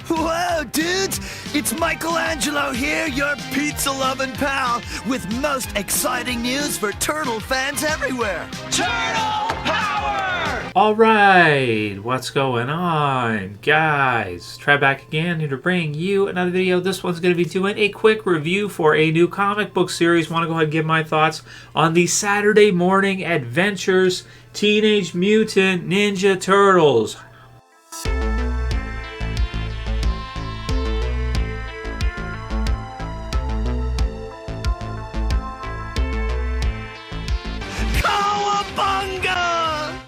Whoa, dudes! It's Michelangelo here, your pizza-loving pal, with most exciting news for turtle fans everywhere. Turtle Power! All right, what's going on, guys? Trev back again here to bring you another video. This one's going to be doing a quick review for a new comic book series. Want to go ahead and give my thoughts on the Saturday Morning Adventures Teenage Mutant Ninja Turtles.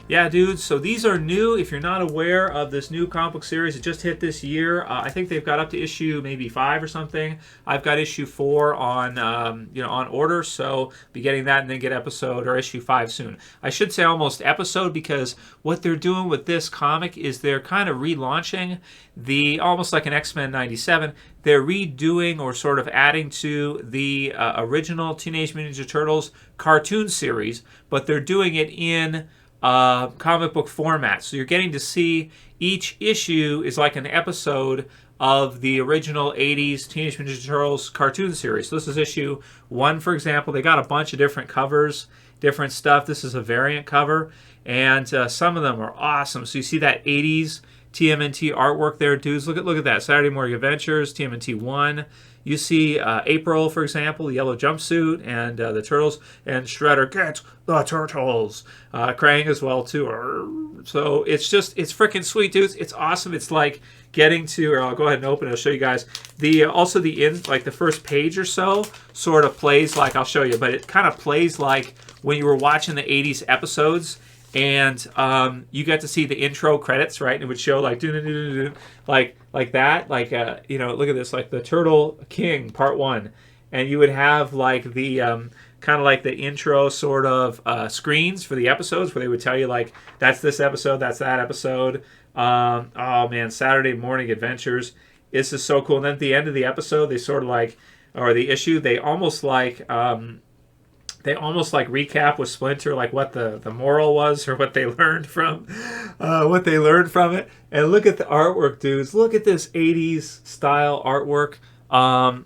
Yeah, dudes, so these are new. If you're not aware of this new comic book series, it just hit this year. I think they've got up to issue maybe 5 or something. I've got issue 4 on on order, so be getting that and then get episode or issue 5 soon. I should say almost episode, because what they're doing with this comic is they're kind of relaunching the, almost like an X-Men 97, they're redoing or sort of adding to the original Teenage Mutant Ninja Turtles cartoon series, but they're doing it in comic book format. So you're getting to see each issue is like an episode of the original 80s Teenage Mutant Ninja Turtles cartoon series. So this is issue 1, for example. They got a bunch of different covers, different stuff. This is a variant cover, and some of them are awesome. So you see that 80s TMNT artwork there, dudes. Look at that. Saturday Morning Adventures, TMNT 1. You see April, for example, the yellow jumpsuit, and the turtles, and Shredder, get the turtles. Krang as well, too. So it's freaking sweet, dudes. It's awesome. It's like getting to, or I'll go ahead and open it. I'll show you guys. Also the first page or so sort of plays like, I'll show you, but it kind of plays like when you were watching the 80s episodes, and you got to see the intro credits, right? And it would show like like that, like look at this, like the Turtle King Part 1, and you would have like the kind of like the intro sort of screens for the episodes where they would tell you like that's this episode, that's that episode. Oh man, Saturday Morning Adventures. This is so cool. And then at the end of the episode, they sort of like, or the issue, they almost like recap with Splinter, like what the moral was, or what they learned from it. And look at the artwork, dudes. Look at this 80s style artwork.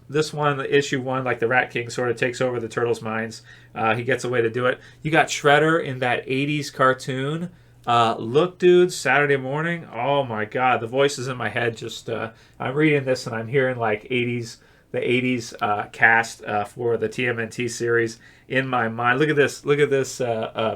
This one, issue 1, like the Rat King sort of takes over the Turtles' minds. He gets a way to do it. You got Shredder in that 80s cartoon. Look, dudes, Saturday morning. Oh my God, the voices in my head just. I'm reading this and I'm hearing like the 80s cast for the TMNT series in my mind. Look at this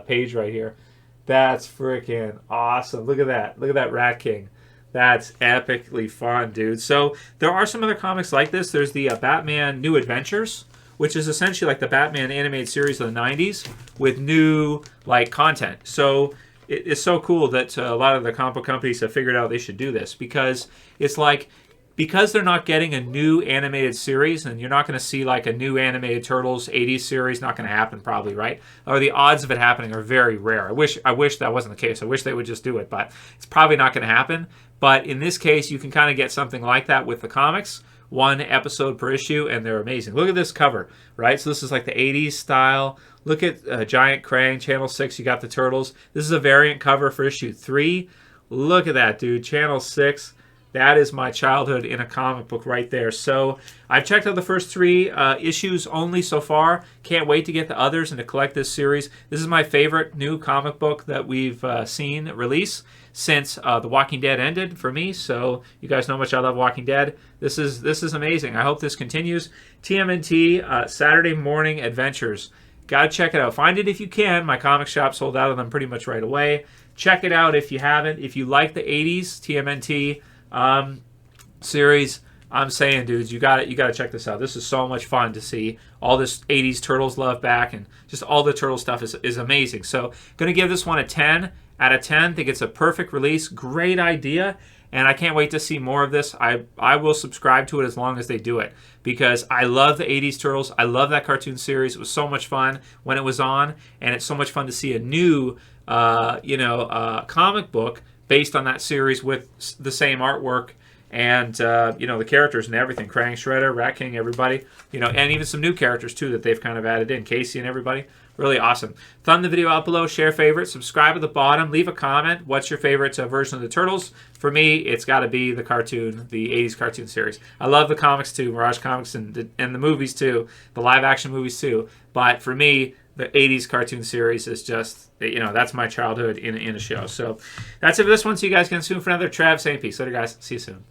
page right here. That's freaking awesome. Look at that Rat King. That's epically fun, dude. So there are some other comics like this. There's the Batman New Adventures, which is essentially like the Batman animated series of the 90s with new like content. So it's so cool that a lot of the comic book companies have figured out they should do this, because it's like, because they're not getting a new animated series, and you're not going to see like a new animated Turtles 80s series, not going to happen probably, right? Or the odds of it happening are very rare. I wish that wasn't the case. I wish they would just do it, but it's probably not going to happen. But in this case, you can kind of get something like that with the comics. 1 episode per issue, and they're amazing. Look at this cover, right? So this is like the 80s style. Look at Giant Krang, Channel 6, you got the Turtles. This is a variant cover for issue 3. Look at that, dude. Channel 6. That is my childhood in a comic book right there. So I've checked out the first 3 issues only so far. Can't wait to get the others and to collect this series. This is my favorite new comic book that we've seen release since The Walking Dead ended for me. So you guys know how much I love Walking Dead. This is amazing. I hope this continues. TMNT Saturday Morning Adventures. Gotta check it out. Find it if you can. My comic shop sold out of them pretty much right away. Check it out if you haven't. If you like the 80s TMNT series, I'm saying, dudes, you got to check this out. This is so much fun to see all this 80s Turtles love back, and just all the Turtle stuff is amazing. So going to give this one a 10 out of 10. Think it's a perfect release. Great idea, and I can't wait to see more of this. I will subscribe to it as long as they do it, because I love the 80s Turtles. I love that cartoon series. It was so much fun when it was on, and it's so much fun to see a new comic book based on that series with the same artwork and the characters and everything. Krang, Shredder, Rat King, everybody, and even some new characters too that they've kind of added in. Casey and everybody. really awesome. Thumb the video out below, share favorites, subscribe at the bottom, leave a comment. What's your favorite version of the Turtles? For me, it's got to be the cartoon, the 80s cartoon series. I love the comics too, Mirage Comics, and the movies too, the live action movies too. But for me, the 80s cartoon series is just, that's my childhood in a show. So that's it for this one. See you guys again soon for another Trev saying peace. Later, guys. See you soon.